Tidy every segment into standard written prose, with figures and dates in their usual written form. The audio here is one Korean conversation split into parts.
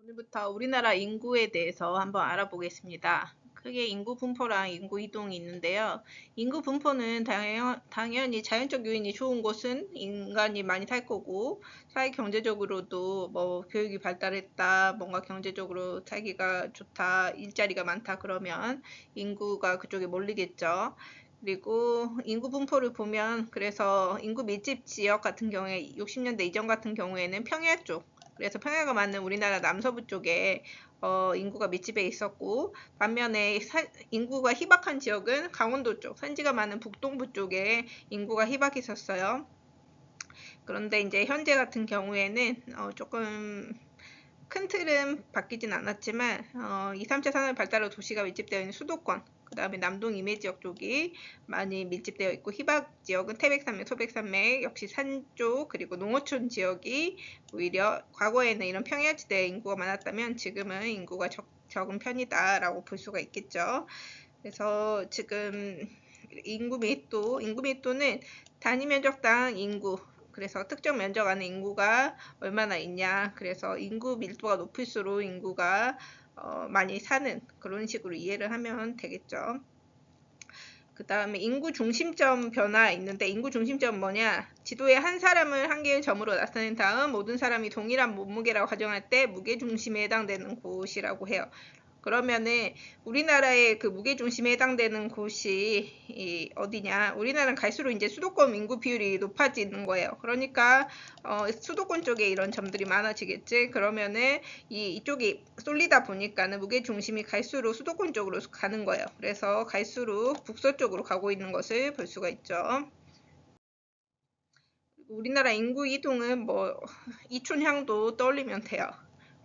오늘부터 우리나라 인구에 대해서 한번 알아보겠습니다. 크게 인구 분포랑 인구 이동이 있는데요. 인구 분포는 당연히 자연적 요인이 좋은 곳은 인간이 많이 살 거고, 사회 경제적으로도 뭐 교육이 발달했다, 뭔가 경제적으로 살기가 좋다, 일자리가 많다 그러면 인구가 그쪽에 몰리겠죠. 그리고 인구 분포를 보면 그래서 인구 밀집 지역 같은 경우에 60년대 이전 같은 경우에는 평야 쪽, 그래서 평야가 많은 우리나라 남서부 쪽에 인구가 밀집해 있었고, 반면에 인구가 희박한 지역은 강원도 쪽, 산지가 많은 북동부 쪽에 인구가 희박했었어요. 그런데 이제 현재 같은 경우에는 조금 큰 틀은 바뀌진 않았지만 2, 3차 산업 발달로 도시가 밀집되어 있는 수도권, 그 다음에 남동 임해 지역 쪽이 많이 밀집되어 있고, 희박 지역은 태백산맥, 소백산맥, 역시 산 쪽, 그리고 농어촌 지역이 오히려 과거에는 이런 평야지대에 인구가 많았다면 지금은 인구가 적은 편이다라고 볼 수가 있겠죠. 그래서 지금 인구 밀도는 단위 면적당 인구, 그래서 특정 면적 안에 인구가 얼마나 있냐, 그래서 인구 밀도가 높을수록 인구가 많이 사는 그런 식으로 이해를 하면 되겠죠. 그 다음에 인구 중심점 변화 있는데, 인구 중심점은 뭐냐? 지도에 한 사람을 한 개의 점으로 나타낸 다음 모든 사람이 동일한 몸무게라고 가정할 때 무게 중심에 해당되는 곳이라고 해요. 그러면은 우리나라의 그 무게중심에 해당되는 곳이 어디냐? 우리나라는 갈수록 이제 수도권 인구 비율이 높아지는 거예요. 그러니까 수도권 쪽에 이런 점들이 많아지겠지. 그러면은 이쪽이 쏠리다 보니까는 무게중심이 갈수록 수도권 쪽으로 가는 거예요. 그래서 갈수록 북서쪽으로 가고 있는 것을 볼 수가 있죠. 우리나라 인구 이동은 뭐 이촌향도 떠올리면 돼요.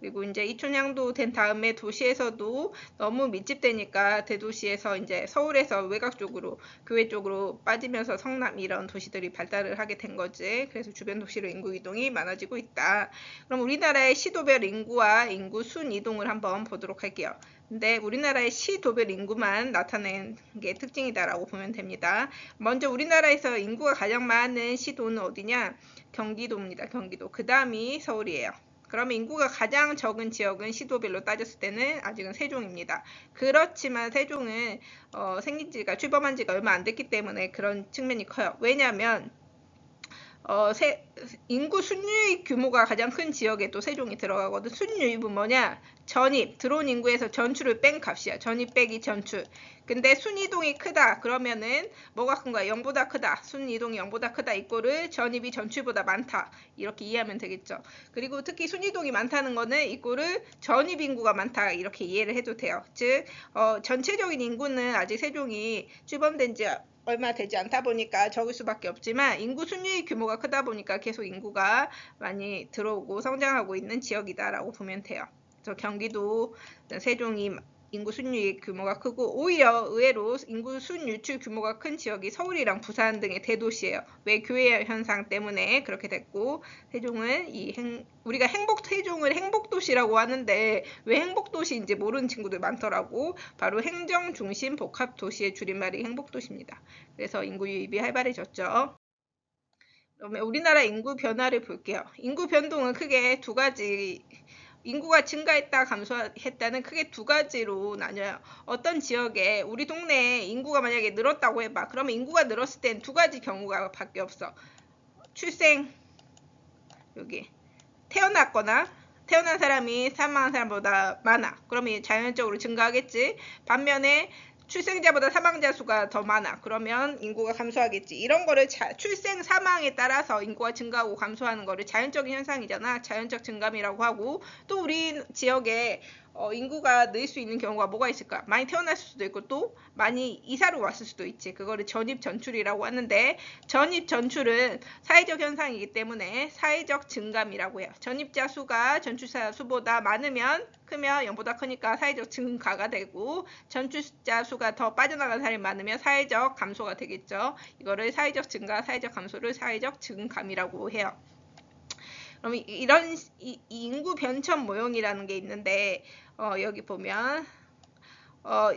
그리고 이제 이촌향도 된 다음에 도시에서도 너무 밀집되니까 대도시에서 이제 서울에서 외곽 쪽으로, 교외 쪽으로 빠지면서 성남 이런 도시들이 발달을 하게 된 거지. 그래서 주변 도시로 인구 이동이 많아지고 있다. 그럼 우리나라의 시도별 인구와 인구 순 이동을 한번 보도록 할게요. 근데 우리나라의 시도별 인구만 나타낸 게 특징이다라고 보면 됩니다. 먼저 우리나라에서 인구가 가장 많은 시도는 어디냐? 경기도입니다. 경기도. 그 다음이 서울이에요. 그러면 인구가 가장 적은 지역은 시도별로 따졌을 때는 아직은 세종입니다. 그렇지만 세종은 생긴 지가, 출범한 지가 얼마 안 됐기 때문에 그런 측면이 커요. 왜냐하면 인구 순유입 규모가 가장 큰 지역에 또 세종이 들어가거든. 순유입은 뭐냐? 전입, 들어온 인구에서 전출을 뺀 값이야. 전입 빼기 전출. 근데 순이동이 크다 그러면은 뭐가 큰 거야? 0보다 크다. 순이동이 0보다 크다 이꼬를 전입이 전출보다 많다. 이렇게 이해하면 되겠죠. 그리고 특히 순이동이 많다는 거는 이꼬를 전입 인구가 많다. 이렇게 이해를 해도 돼요. 즉 전체적인 인구는 아직 세종이 출범된 지 얼마 되지 않다 보니까 적을 수밖에 없지만, 인구 순유입 규모가 크다 보니까 계속 인구가 많이 들어오고 성장하고 있는 지역이다라고 보면 돼요. 그래서 경기도, 세종이 인구 순유입 규모가 크고, 오히려 의외로 인구 순유출 규모가 큰 지역이 서울이랑 부산 등의 대도시예요. 왜? 교외 현상 때문에 그렇게 됐고, 세종은 우리가 세종을 행복도시라고 하는데 왜 행복도시인지 모르는 친구들 많더라고. 바로 행정중심 복합도시의 줄임말이 행복도시입니다. 그래서 인구 유입이 활발해졌죠. 그러면 우리나라 인구 변화를 볼게요. 인구 변동은 크게 두 가지, 인구가 증가했다 감소했다는 크게 두 가지로 나뉘어요. 어떤 지역에, 우리 동네에 인구가 만약에 늘었다고 해봐. 그러면 인구가 늘었을 땐 두 가지 경우가 밖에 없어. 출생, 여기 태어났거나 태어난 사람이 사망한 사람보다 많아. 그러면 자연적으로 증가하겠지. 반면에 출생자보다 사망자 수가 더 많아. 그러면 인구가 감소하겠지. 이런 거를 출생 사망에 따라서 인구가 증가하고 감소하는 거를 자연적인 현상이잖아. 자연적 증감이라고 하고, 또 우리 지역에 인구가 늘 수 있는 경우가 뭐가 있을까? 많이 태어났을 수도 있고 또 많이 이사를 왔을 수도 있지. 그거를 전입 전출이라고 하는데, 전입 전출은 사회적 현상이기 때문에 사회적 증감이라고 해요. 전입자 수가 전출자 수보다 크면 0보다 크니까 사회적 증가가 되고, 전출자 수가 더 빠져나간 사람이 많으면 사회적 감소가 되겠죠. 이거를 사회적 증가, 사회적 감소를 사회적 증감이라고 해요. 그럼 이런 인구 변천 모형이라는 게 있는데, 여기 보면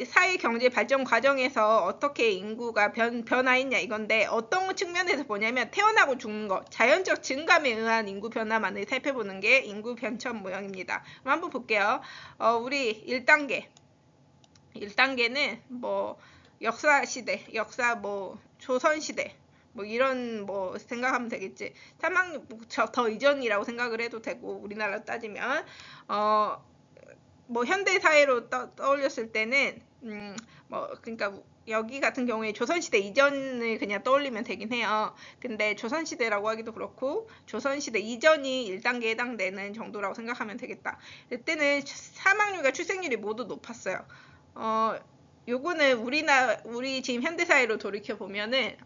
사회 경제 발전 과정에서 어떻게 인구가 변화했냐 이건데, 어떤 측면에서 보냐면 태어나고 죽는 것, 자연적 증감에 의한 인구 변화만을 살펴보는 게 인구 변천 모형입니다. 그럼 한번 볼게요. 우리 1단계는 뭐 역사 시대, 뭐 조선 시대, 뭐 이런 뭐 생각하면 되겠지. 사망률 더 이전이라고 생각을 해도 되고, 우리나라 따지면 뭐 현대 사회로 떠올렸을 때는 뭐 그러니까 여기 같은 경우에 조선시대 이전을 그냥 떠올리면 되긴 해요. 근데 조선시대라고 하기도 그렇고 조선시대 이전이 1단계에 해당되는 정도라고 생각하면 되겠다. 이때는 사망률과 출생률이 모두 높았어요. 요거는 우리 지금 현대사회로 돌이켜보면은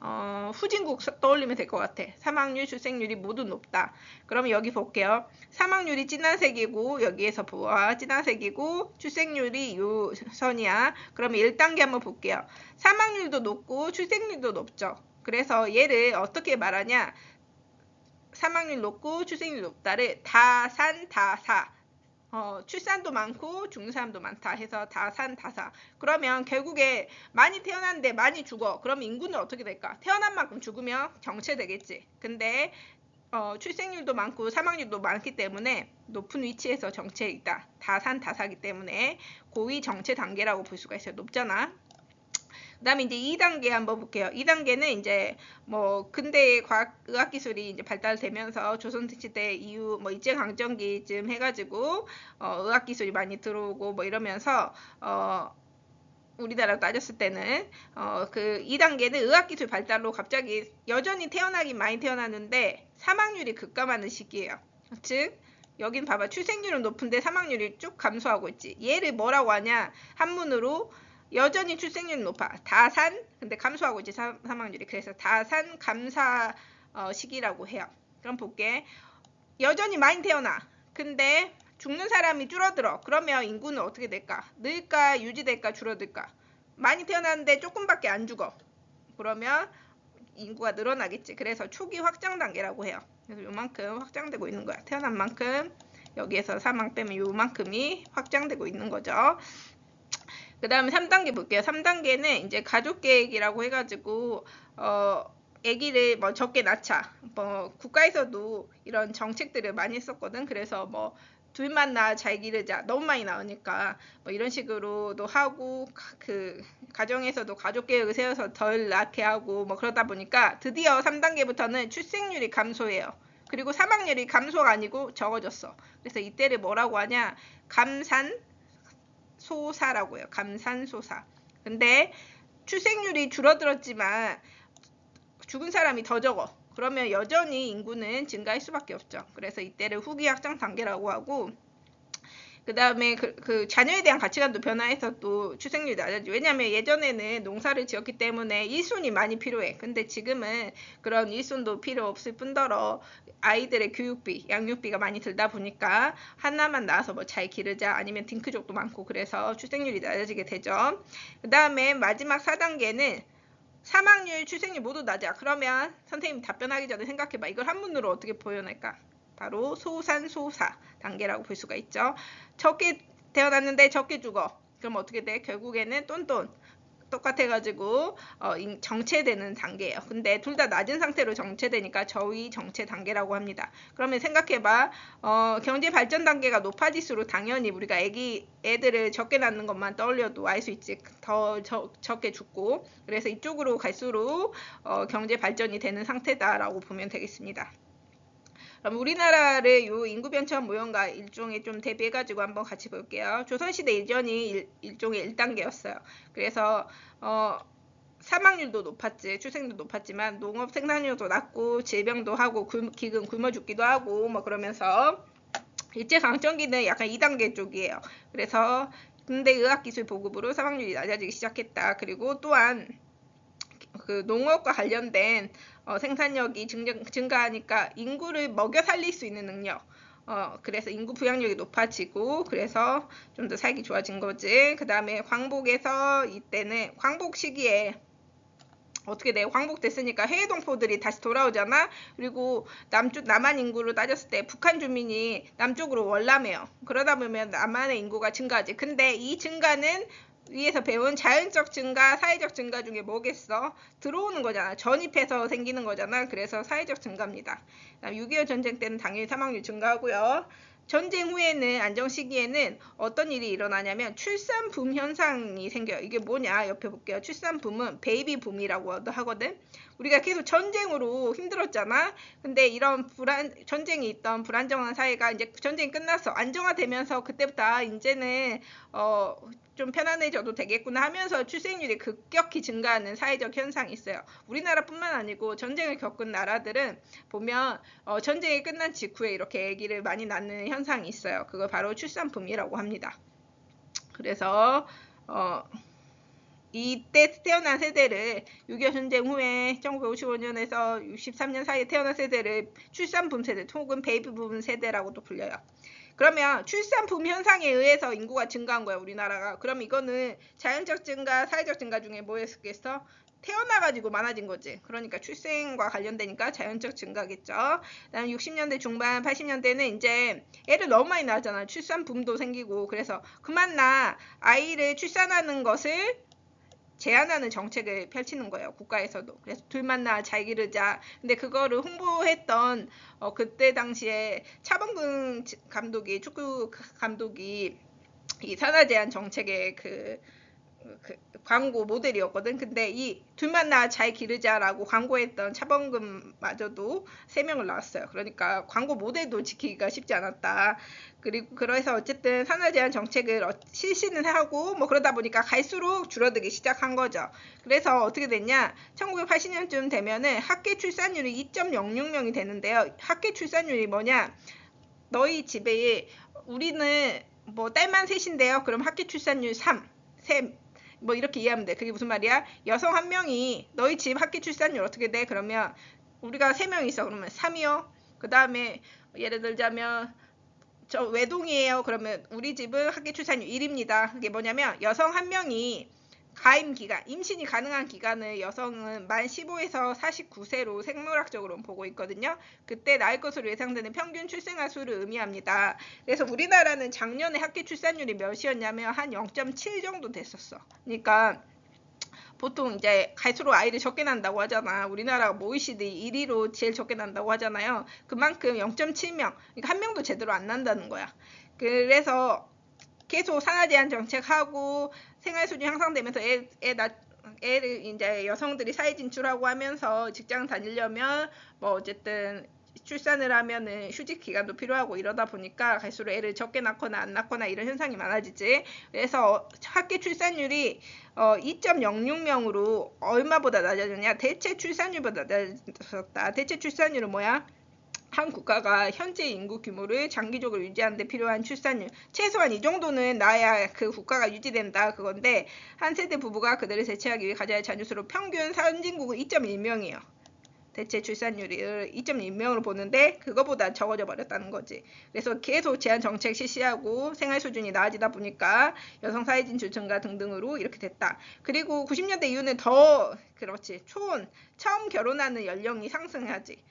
후진국 떠올리면 될 것 같아. 사망률, 출생률이 모두 높다. 그러면 여기 볼게요. 사망률이 진한색이고 여기에서 보아 진한색이고 출생률이 요 선이야. 그러면 1단계 한번 볼게요. 사망률도 높고 출생률도 높죠. 그래서 얘를 어떻게 말하냐. 사망률 높고 출생률 높다를 다산다사, 출산도 많고 죽는 사람도 많다 해서 다산다사. 그러면 결국에 많이 태어났는데 많이 죽어. 그럼 인구는 어떻게 될까? 태어난 만큼 죽으면 정체되겠지. 근데 출생률도 많고 사망률도 많기 때문에 높은 위치에서 정체에 있다. 다산다사기 때문에 고위 정체 단계라고 볼 수가 있어요. 높잖아. 그 다음에 이제 2단계 한번 볼게요. 2단계는 이제 뭐 근대 의학기술이 이제 발달되면서 조선시대 이후 뭐 일제강점기쯤 해가지고 의학기술이 많이 들어오고 뭐 이러면서 우리나라로 따졌을 때는 그 2단계는 의학기술 발달로 갑자기 여전히 태어나긴 많이 태어났는데 사망률이 급감하는 시기예요. 즉 여긴 봐봐. 출생률은 높은데 사망률이 쭉 감소하고 있지. 얘를 뭐라고 하냐. 한문으로 여전히 출생률이 높아. 다산, 근데 감소하고 있지, 사망률이. 그래서 다산 감사 시기라고 해요. 그럼 볼게. 여전히 많이 태어나. 근데 죽는 사람이 줄어들어. 그러면 인구는 어떻게 될까? 늘까, 유지될까, 줄어들까? 많이 태어났는데 조금밖에 안 죽어. 그러면 인구가 늘어나겠지. 그래서 초기 확장 단계라고 해요. 그래서 요만큼 확장되고 있는 거야. 태어난 만큼, 여기에서 사망 빼면 요만큼이 확장되고 있는 거죠. 그 다음에 3단계 볼게요. 3단계는 이제 가족계획이라고 해가지고 아기를 뭐 적게 낳자. 뭐 국가에서도 이런 정책들을 많이 했었거든. 그래서 뭐 둘만 낳아 잘 기르자. 너무 많이 나오니까 뭐 이런 식으로도 하고, 그 가정에서도 가족계획을 세워서 덜 낳게 하고 뭐 그러다 보니까 드디어 3단계부터는 출생률이 감소해요. 그리고 사망률이 감소가 아니고 적어졌어. 그래서 이때를 뭐라고 하냐. 감산소사라고 해요. 감산소사. 근데 출생률이 줄어들었지만 죽은 사람이 더 적어. 그러면 여전히 인구는 증가할 수밖에 없죠. 그래서 이때를 후기 확장 단계라고 하고, 그 다음에 그 자녀에 대한 가치관도 변화해서 또 출생률이 낮아지죠. 왜냐하면 예전에는 농사를 지었기 때문에 일손이 많이 필요해. 근데 지금은 그런 일손도 필요 없을 뿐더러 아이들의 교육비, 양육비가 많이 들다 보니까 하나만 낳아서 뭐 잘 기르자, 아니면 딩크족도 많고, 그래서 출생률이 낮아지게 되죠. 그 다음에 마지막 4단계는 사망률, 출생률 모두 낮아. 그러면 선생님 답변하기 전에 생각해봐. 이걸 한문으로 어떻게 표현할까? 바로 소산소사 단계라고 볼 수가 있죠. 적게 태어났는데 적게 죽어. 그럼 어떻게 돼? 결국에는 똔똔 똑같아가지고 정체되는 단계예요. 근데 둘 다 낮은 상태로 정체되니까 저위 정체 단계라고 합니다. 그러면 생각해봐. 경제 발전 단계가 높아질수록 당연히 우리가 애들을 적게 낳는 것만 떠올려도 알 수 있지. 더 적게 죽고. 그래서 이쪽으로 갈수록 경제 발전이 되는 상태다라고 보면 되겠습니다. 그럼 우리나라를 요 인구 변천 모형과 일종의 좀 대비해가지고 한번 같이 볼게요. 조선시대 이전이 일종의 1단계였어요. 그래서 사망률도 높았지, 출생률도 높았지만 농업 생산량도 낮고 질병도 하고 기근 굶어 죽기도 하고 뭐 그러면서 일제강점기는 약간 2단계 쪽이에요. 그래서 근대 의학기술 보급으로 사망률이 낮아지기 시작했다. 그리고 또한 그 농업과 관련된 생산력이 증가하니까 인구를 먹여 살릴 수 있는 능력, 그래서 인구 부양력이 높아지고, 그래서 좀 더 살기 좋아진 거지. 그 다음에 광복에서 이때는 광복 시기에 어떻게 돼? 광복됐으니까 해외 동포들이 다시 돌아오잖아. 그리고 남한 인구로 따졌을 때 북한 주민이 남쪽으로 월남해요. 그러다 보면 남한의 인구가 증가하지. 근데 이 증가는 위에서 배운 자연적 증가, 사회적 증가 중에 뭐겠어? 들어오는 거잖아. 전입해서 생기는 거잖아. 그래서 사회적 증가입니다. 6.25 전쟁 때는 당연히 사망률 증가하고요. 전쟁 후에는 안정 시기에는 어떤 일이 일어나냐면 출산붐 현상이 생겨요. 이게 뭐냐? 옆에 볼게요. 출산붐은 베이비 붐이라고 하거든. 우리가 계속 전쟁으로 힘들었잖아. 근데 이런 전쟁이 있던 불안정한 사회가 이제 전쟁이 끝나서 안정화되면서 그때부터 이제는 좀 편안해져도 되겠구나 하면서 출생률이 급격히 증가하는 사회적 현상이 있어요. 우리나라뿐만 아니고 전쟁을 겪은 나라들은 보면 전쟁이 끝난 직후에 이렇게 아기를 많이 낳는 현상이 있어요. 그거 바로 출산붐이라고 합니다. 그래서 이때 태어난 세대를 6.25 전쟁 후에 1955년에서 63년 사이에 태어난 세대를 출산붐 세대 혹은 베이비붐 세대라고도 불려요. 그러면 출산붐 현상에 의해서 인구가 증가한 거야, 우리나라가. 그럼 이거는 자연적 증가, 사회적 증가 중에 뭐였겠어? 태어나가지고 많아진 거지. 그러니까 출생과 관련되니까 자연적 증가겠죠. 그다음 60년대 중반, 80년대는 이제 애를 너무 많이 낳았잖아. 출산붐도 생기고. 그래서 그만 아이를 출산하는 것을 제한하는 정책을 펼치는 거예요. 국가에서도. 그래서 둘만 잘 기르자. 근데 그거를 홍보했던 그때 당시에 차범근 감독이, 축구 감독이 이 산하 제한 정책의 그 광고 모델이었거든. 근데 이 둘만 잘 기르자라고 광고했던 차범근마저도 3명을 낳았어요. 그러니까 광고 모델도 지키기가 쉽지 않았다. 그리고 그래서 어쨌든 산하 제한 정책을 실시는 하고 뭐 그러다 보니까 갈수록 줄어들기 시작한 거죠. 그래서 어떻게 됐냐? 1980년쯤 되면은 합계 출산율이 2.06명이 되는데요. 합계 출산율이 뭐냐? 너희 집에 우리는 뭐 딸만 셋인데요. 그럼 합계 출산율 3, 뭐 이렇게 이해하면 돼. 그게 무슨 말이야? 여성 한 명이 너희 집 합계 출산율 어떻게 돼? 그러면 우리가 3명 있어. 그러면 3이요. 그 다음에 예를 들자면 저 외동이에요. 그러면 우리 집은 합계 출산율 1입니다. 그게 뭐냐면 여성 한 명이 가임 기간, 임신이 가능한 기간을 여성은 만 15에서 49세로 생물학적으로 보고 있거든요. 그때 낳을 것으로 예상되는 평균 출생아 수를 의미합니다. 그래서 우리나라는 작년에 합계 출산율이 몇이었냐면 한 0.7 정도 됐었어. 그러니까 보통 이제 갈수록 아이를 적게 낳는다고 하잖아. 우리나라가 OECD 1위로 제일 적게 낳는다고 하잖아요. 그만큼 0.7명, 그러니까 한 명도 제대로 안 낳는다는 거야. 그래서 계속 산하 제한 정책하고 생활 수준 향상되면서 애를 이제 여성들이 사회 진출하고 하면서 직장 다니려면 뭐 어쨌든 출산을 하면은 휴직 기간도 필요하고 이러다 보니까 갈수록 애를 적게 낳거나 안 낳거나 이런 현상이 많아지지. 그래서 합계 출산율이 2.06명으로 얼마보다 낮아졌냐? 대체 출산율보다 낮아졌다. 대체 출산율은 뭐야? 한 국가가 현재 인구 규모를 장기적으로 유지하는 데 필요한 출산율 최소한 이 정도는 나야 그 국가가 유지된다 그건데 한 세대 부부가 그들을 대체하기 위해 가져야 할 자녀수로 평균 선진국은 2.1명이에요. 대체 출산율을 2.1명으로 보는데 그거보다 적어져 버렸다는 거지. 그래서 계속 제한 정책 실시하고 생활 수준이 나아지다 보니까 여성 사회 진출 증가 등등으로 이렇게 됐다. 그리고 90년대 이후는 더 그렇지. 처음 결혼하는 연령이 상승하지.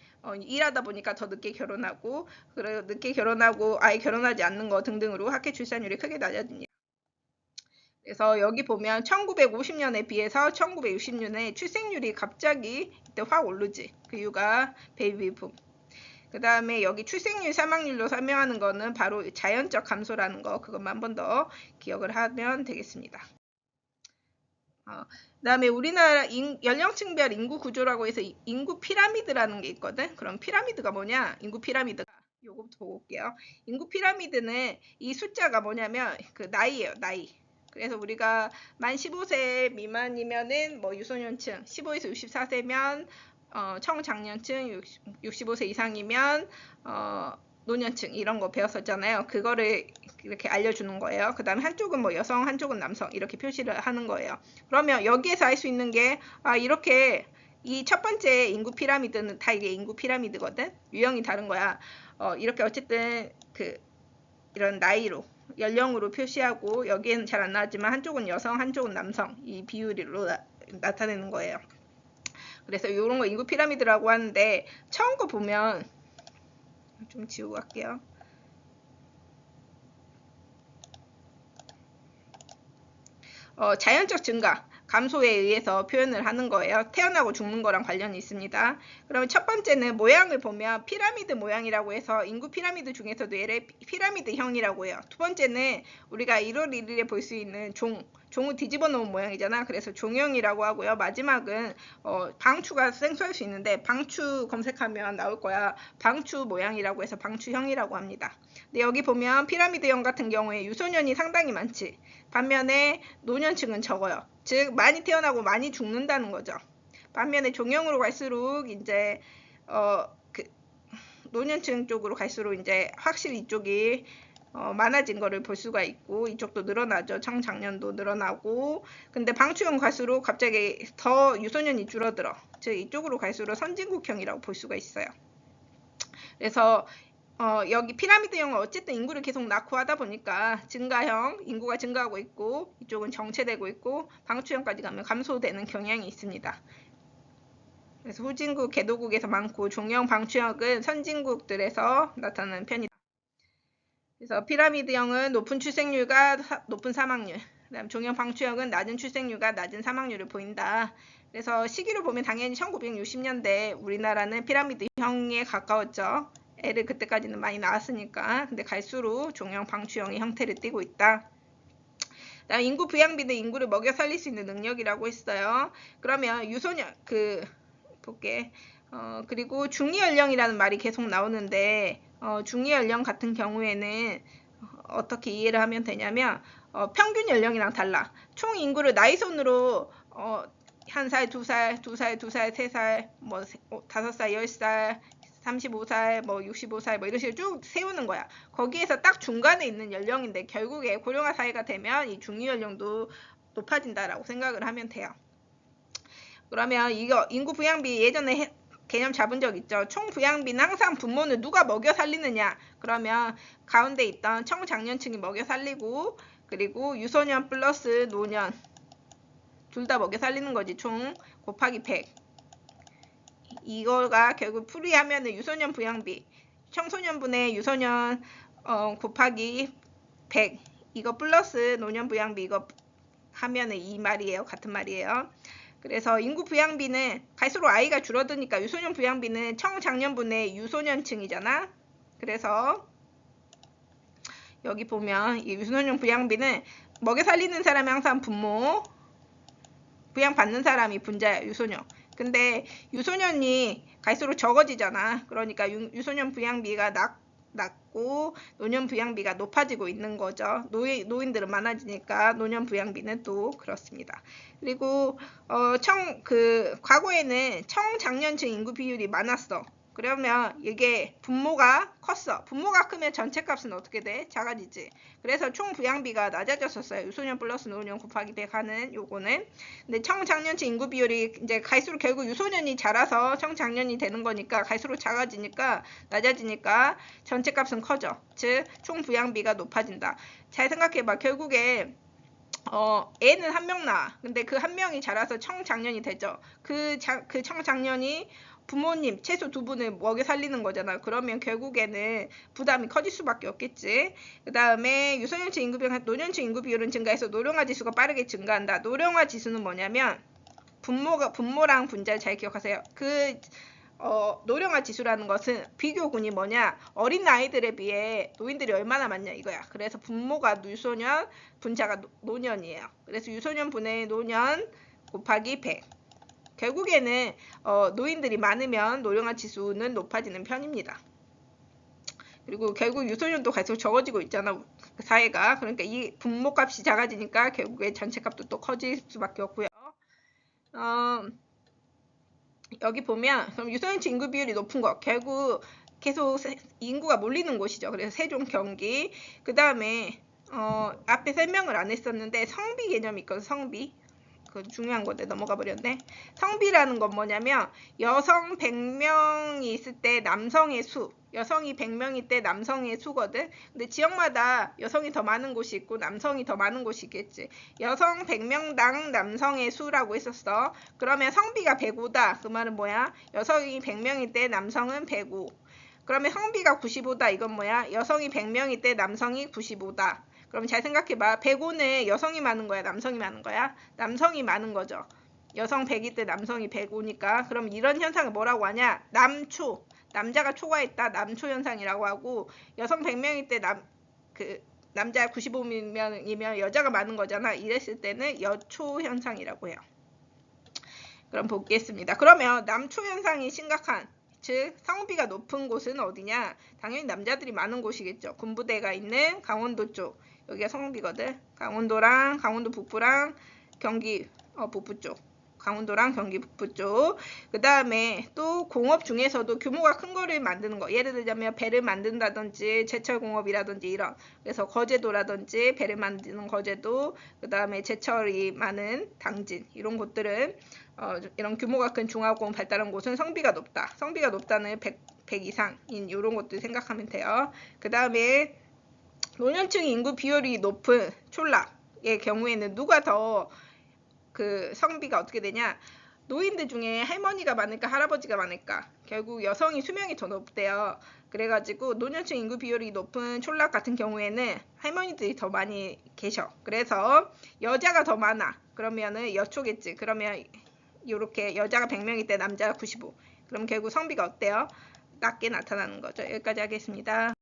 일하다 보니까 더 늦게 결혼하고 그리고 늦게 결혼하고 아예 결혼하지 않는 거 등등으로 합계 출산율이 크게 낮아집니다. 그래서 여기 보면 1950년에 비해서 1960년에 출생률이 갑자기 이때 확 오르지. 그 이유가 베이비붐. 그 다음에 여기 출생률 사망률로 설명하는 거는 바로 자연적 감소라는 거 그것만 한 번 더 기억을 하면 되겠습니다. 그 다음에 우리나라 연령층별 인구 구조라고 해서 인구 피라미드라는 게 있거든. 그럼 피라미드가 뭐냐? 인구 피라미드가 요거부터 보고 올게요. 인구 피라미드는 이 숫자가 뭐냐면 그 나이예요. 나이. 그래서 우리가 만 15세 미만이면은 뭐 유소년층, 15에서 64세면 청장년층, 65세 이상이면 노년층 이런 거 배웠었잖아요. 그거를 이렇게 알려주는 거예요. 그 다음에 한쪽은 뭐 여성, 한쪽은 남성 이렇게 표시를 하는 거예요. 그러면 여기에서 알 수 있는 게 이렇게 이 첫 번째 인구 피라미드는 다 이게 인구 피라미드거든. 유형이 다른 거야. 이렇게 어쨌든 이런 나이로 연령으로 표시하고 여기에는 잘 안 나왔지만 한쪽은 여성, 한쪽은 남성 이 비율로 나타내는 거예요. 그래서 이런 거 인구 피라미드라고 하는데 처음 거 보면 좀 지우고 갈게요. 자연적 증가, 감소에 의해서 표현을 하는 거예요. 태어나고 죽는 거랑 관련이 있습니다. 그러면 첫 번째는 모양을 보면 피라미드 모양이라고 해서 인구 피라미드 중에서도 얘를 피라미드형이라고 해요. 두 번째는 우리가 1월 1일에 볼 수 있는 종을 뒤집어 놓은 모양이잖아. 그래서 종형이라고 하고요. 마지막은 방추가 생소할 수 있는데 방추 검색하면 나올 거야. 방추 모양이라고 해서 방추형이라고 합니다. 근데 여기 보면 피라미드형 같은 경우에 유소년이 상당히 많지. 반면에 노년층은 적어요. 즉 많이 태어나고 많이 죽는다는 거죠. 반면에 종형으로 갈수록 이제 노년층 쪽으로 갈수록 이제 확실히 이쪽이 많아진 거를 볼 수가 있고 이쪽도 늘어나죠. 청장년도 늘어나고. 근데 방추형 갈수록 갑자기 더 유소년이 줄어들어. 즉 이쪽으로 갈수록 선진국형이라고 볼 수가 있어요. 그래서 여기 피라미드형은 어쨌든 인구를 계속 낳고 하다 보니까 증가형, 인구가 증가하고 있고 이쪽은 정체되고 있고 방추형까지 가면 감소되는 경향이 있습니다. 그래서 후진국, 개도국에서 많고 종형, 방추형은 선진국들에서 나타나는 편이다. 그래서 피라미드형은 높은 출생률과 높은 사망률, 그다음 종형, 방추형은 낮은 출생률과 낮은 사망률을 보인다. 그래서 시기로 보면 당연히 1960년대 우리나라는 피라미드형에 가까웠죠. 애를 그때까지는 많이 낳았으니까. 근데 갈수록 종형, 방추형의 형태를 띠고 있다. 그다음 인구 부양비는 인구를 먹여 살릴 수 있는 능력이라고 했어요. 그러면 유소년 볼게. 그리고 중위연령이라는 말이 계속 나오는데 중위연령 같은 경우에는 어떻게 이해를 하면 되냐면 평균 연령이랑 달라. 총 인구를 나이순으로 1살, 2살, 2살, 2살, 3살, 뭐 5살, 10살, 35살, 뭐 65살, 뭐 이런 식으로 쭉 세우는 거야. 거기에서 딱 중간에 있는 연령인데 결국에 고령화 사회가 되면 이 중위연령도 높아진다라고 생각을 하면 돼요. 그러면 이거 인구 부양비 예전에 개념 잡은 적 있죠. 총 부양비는 항상 부모는 누가 먹여 살리느냐. 그러면 가운데 있던 청장년층이 먹여 살리고 그리고 유소년 플러스 노년 둘 다 먹여 살리는 거지. 총 곱하기 100. 이거가 결국 풀이하면은 유소년 부양비 청소년분의 유소년 곱하기 100 이거 플러스 노년 부양비 이거 하면은 이 말이에요. 같은 말이에요. 그래서 인구 부양비는 갈수록 아이가 줄어드니까 유소년 부양비는 청장년분의 유소년층이잖아. 그래서 여기 보면 이 유소년 부양비는 먹여 살리는 사람이 항상 부모, 부양받는 사람이 분자야. 유소년. 근데 유소년이 갈수록 적어지잖아. 그러니까 유소년 부양비가 낮고 노년 부양비가 높아지고 있는 거죠. 노인들은 많아지니까 노년 부양비는 또 그렇습니다. 그리고 과거에는 청장년층 인구 비율이 많았어. 그러면 이게 분모가 컸어. 분모가 크면 전체 값은 어떻게 돼? 작아지지. 그래서 총 부양비가 낮아졌었어요. 유소년 플러스 노년 곱하기 100 하는 요거는. 근데 청장년층 인구 비율이 이제 갈수록 결국 유소년이 자라서 청장년이 되는 거니까 갈수록 작아지니까 낮아지니까 전체 값은 커져. 즉 총 부양비가 높아진다. 잘 생각해봐. 결국에 애는 한 명 낳아. 근데 그 한 명이 자라서 청장년이 되죠. 그 청장년이 부모님 최소 2분을 먹여 살리는 거잖아. 그러면 결국에는 부담이 커질 수밖에 없겠지. 그 다음에 유소년층 인구 비율, 노년층 인구 비율은 증가해서 노령화 지수가 빠르게 증가한다. 노령화 지수는 뭐냐면 분모랑 분자를 잘 기억하세요. 노령화 지수라는 것은 비교군이 뭐냐? 어린 아이들에 비해 노인들이 얼마나 많냐 이거야. 그래서 분모가 유소년, 분자가 노년이에요. 그래서 유소년 분의 노년 곱하기 100. 결국에는 노인들이 많으면 노령화 지수는 높아지는 편입니다. 그리고 결국 유소년도 갈수록 적어지고 있잖아. 그 사회가. 그러니까 이 분모값이 작아지니까 결국에 전체값도 또 커질 수밖에 없고요. 여기 보면 그럼 유소년층 인구 비율이 높은 거 결국 계속 인구가 몰리는 곳이죠. 그래서 세종, 경기. 그 다음에 앞에 설명을 안 했었는데 성비 개념이 있거든. 성비. 그 중요한 건데 넘어가 버렸네. 성비라는 건 뭐냐면 여성 100명이 있을 때 남성의 수, 여성이 100명일 때 남성의 수거든. 근데 지역마다 여성이 더 많은 곳이 있고 남성이 더 많은 곳이 있겠지. 여성 100명당 남성의 수라고 했었어. 그러면 성비가 105다. 그 말은 뭐야? 여성이 100명일 때 남성은 105. 그러면 성비가 95다. 이건 뭐야? 여성이 100명일 때 남성이 95다. 그럼 잘 생각해봐. 105는 여성이 많은 거야, 남성이 많은 거야? 남성이 많은 거죠. 여성 100일 때 남성이 105니까. 그럼 이런 현상을 뭐라고 하냐? 남초. 남자가 초과했다. 남초 현상이라고 하고, 여성 100명일 때 남자 95명이면 여자가 많은 거잖아. 이랬을 때는 여초 현상이라고 해요. 그럼 보겠습니다. 그러면 남초 현상이 심각한, 즉 성비가 높은 곳은 어디냐? 당연히 남자들이 많은 곳이겠죠. 군부대가 있는 강원도 쪽. 여기가 성비거든. 강원도랑 강원도 북부랑 경기 북부 쪽. 강원도랑 경기 북부 쪽. 그 다음에 또 공업 중에서도 규모가 큰 거를 만드는 거. 예를 들자면 배를 만든다든지 제철 공업이라든지 이런. 그래서 거제도라든지 배를 만드는 거제도, 그 다음에 제철이 많은 당진, 이런 곳들은 이런 규모가 큰 중화공업 발달한 곳은 성비가 높다. 성비가 높다는 100 이상인 이런 것들 생각하면 돼요. 그 다음에 노년층 인구 비율이 높은 촌락의 경우에는 누가 더 그 성비가 어떻게 되냐? 노인들 중에 할머니가 많을까 할아버지가 많을까? 결국 여성이 수명이 더 높대요. 그래가지고 노년층 인구 비율이 높은 촌락 같은 경우에는 할머니들이 더 많이 계셔. 그래서 여자가 더 많아. 그러면은 여초겠지. 그러면 이렇게 여자가 100명일 때 남자가 95. 그럼 결국 성비가 어때요? 낮게 나타나는 거죠. 여기까지 하겠습니다.